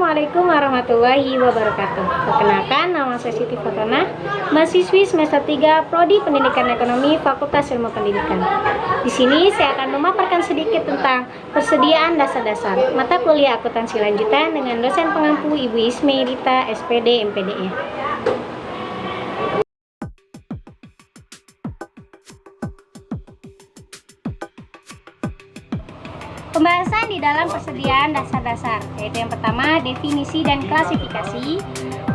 Assalamualaikum warahmatullahi wabarakatuh. Perkenalkan, nama saya Siti Fatona, mahasiswi semester 3 Prodi Pendidikan Ekonomi Fakultas Ilmu Pendidikan. Di sini saya akan memaparkan sedikit tentang persediaan dasar-dasar mata kuliah akuntansi lanjutan dengan dosen pengampu Ibu Isme Rita, SPD, MPDE. Pembahasan di dalam persediaan dasar-dasar, yaitu yang pertama definisi dan klasifikasi,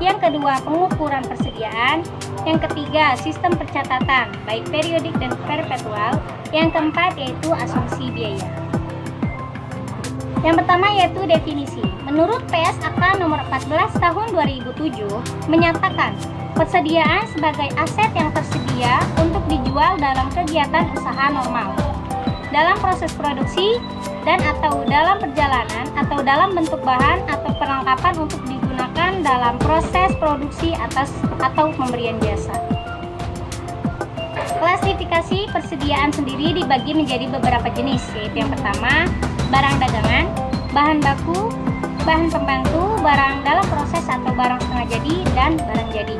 yang kedua pengukuran persediaan, yang ketiga sistem pencatatan baik periodik dan perpetual, yang keempat yaitu asumsi biaya. Yang pertama yaitu definisi. Menurut PSAK nomor 14 tahun 2007 menyatakan persediaan sebagai aset yang tersedia untuk dijual dalam kegiatan usaha normal, dalam proses produksi dan atau dalam perjalanan atau dalam bentuk bahan atau perlengkapan untuk digunakan dalam proses produksi atau pemberian jasa. Klasifikasi persediaan sendiri dibagi menjadi beberapa jenis, yaitu yang pertama barang dagangan, bahan baku, bahan pembantu, barang dalam proses atau barang setengah jadi, dan barang jadi.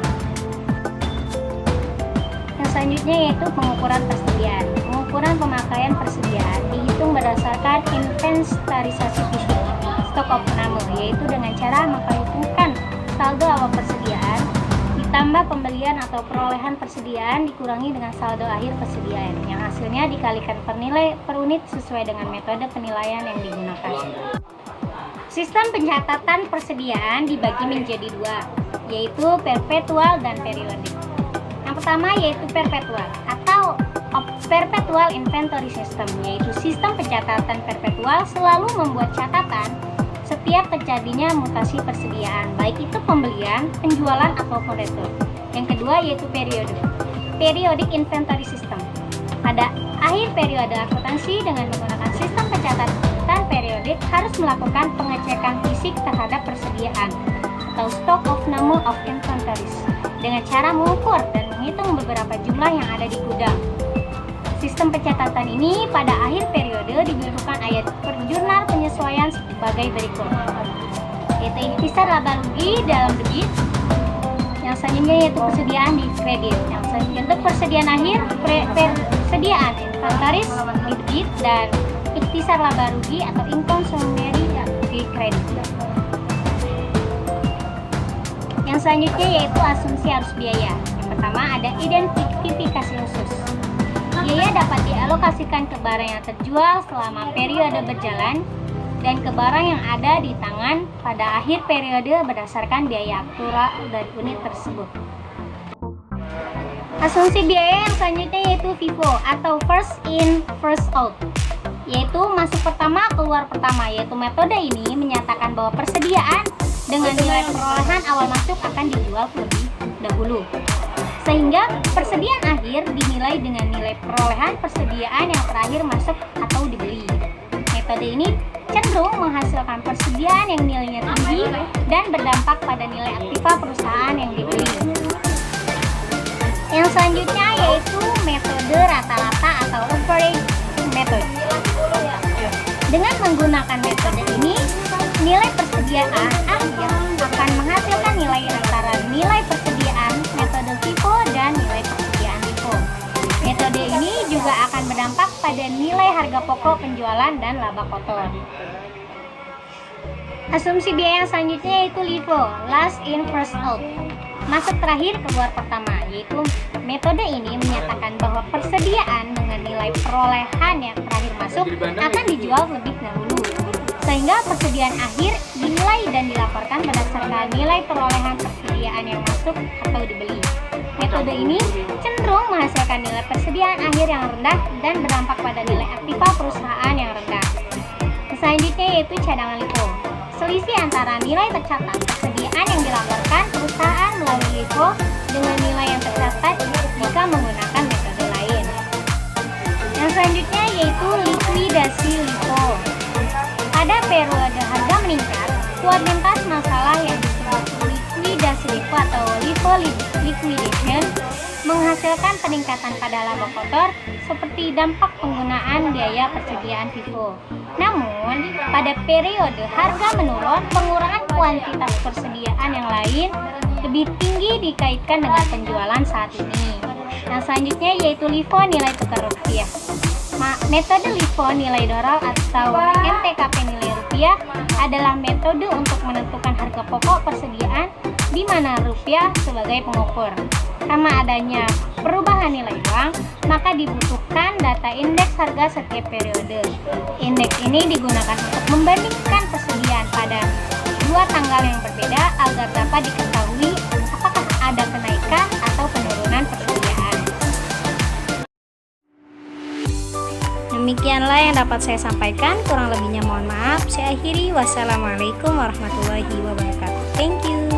Yang selanjutnya yaitu pengukuran persediaan. Pengukuran pemakaian persediaan dihitung berdasarkan inventarisasi fisik stok of number, yaitu dengan cara memperhitungkan saldo awal persediaan ditambah pembelian atau perolehan persediaan dikurangi dengan saldo akhir persediaan, yang hasilnya dikalikan per nilai per unit sesuai dengan metode penilaian yang digunakan. Sistem pencatatan persediaan dibagi menjadi dua, yaitu perpetual dan periodik. Yang pertama yaitu perpetual atau perpetual inventory system, yaitu sistem pencatatan perpetual selalu membuat catatan setiap terjadinya mutasi persediaan, baik itu pembelian, penjualan, ataupun retur. Yang kedua yaitu periodic inventory system. Pada akhir periode akuntansi dengan menggunakan sistem pencatatan periodik harus melakukan pengecekan fisik terhadap persediaan atau stock of number of inventories dengan cara mengukur dan menghitung beberapa jumlah yang ada di gudang. Sistem pencatatan ini pada akhir periode diberlakukan ayat per jurnal penyesuaian sebagai berikut, yaitu ikhtisar laba rugi dalam debit, yang selanjutnya yaitu persediaan di kredit, yang selanjutnya untuk persediaan akhir persediaan inventaris di debit, dan ikhtisar laba rugi atau income summary di kredit. Yang selanjutnya yaitu asumsi arus biaya. Yang pertama ada identifikasi khusus. Biaya dapat dialokasikan ke barang yang terjual selama periode berjalan dan ke barang yang ada di tangan pada akhir periode berdasarkan biaya aktual dari unit tersebut. Asumsi biaya yang selanjutnya yaitu FIFO atau first in first out, yaitu masuk pertama keluar pertama, yaitu metode ini menyatakan bahwa persediaan dengan nilai perolehan awal masuk akan dijual terlebih dahulu, sehingga persediaan akhir dinilai dengan nilai perolehan persediaan yang terakhir masuk atau dibeli. Metode ini cenderung menghasilkan persediaan yang nilainya tinggi dan berdampak pada nilai aktiva perusahaan yang dibeli. Yang selanjutnya yaitu metode rata-rata atau average method. Dengan menggunakan metode ini, nilai persediaan akhir akan menghasilkan nilai antara nilai persediaan metode FIFO dan nilai persediaan LIFO. Metode ini juga akan berdampak pada nilai harga pokok penjualan dan laba kotor. Asumsi biaya yang selanjutnya yaitu LIFO, last in first out, masuk terakhir keluar pertama, yaitu metode ini menyatakan bahwa persediaan dengan nilai perolehan yang terakhir masuk akan dijual lebih dahulu, sehingga persediaan akhir dinilai dan dilaporkan berdasarkan nilai perolehan persediaan yang masuk atau dibeli. Metode ini cenderung menghasilkan nilai persediaan akhir yang rendah dan berdampak pada nilai aktiva perusahaan yang rendah. Selanjutnya yaitu cadangan LIFO. Selisih antara nilai tercatat persediaan yang dilaporkan perusahaan melalui LIFO dengan nilai yang tercatat jika menggunakan metode lain. Yang selanjutnya yaitu likuidasi LIFO. Pada periode harga meningkat, kuantitas masalah yang disebut likuidasi LIFO atau LIFO liquidation menghasilkan peningkatan pada laba kotor seperti dampak penggunaan biaya persediaan FIFO. Namun, pada periode harga menurun, pengurangan kuantitas persediaan yang lain lebih tinggi dikaitkan dengan penjualan saat ini. Nah, selanjutnya yaitu LIFO, nilai tukar rupiah. Metode LIFO nilai dolar atau MTKP nilai rupiah adalah metode untuk menentukan harga pokok persediaan di mana rupiah sebagai pengukur. Karena adanya perubahan nilai uang, maka dibutuhkan data indeks harga setiap periode. Indeks ini digunakan untuk membandingkan persediaan pada dua tanggal yang berbeda agar dapat diketahui apakah ada kenaikan atau penurunan persediaan. Demikianlah yang dapat saya sampaikan, kurang lebihnya mohon maaf. Saya akhiri, wassalamualaikum warahmatullahi wabarakatuh. Thank you.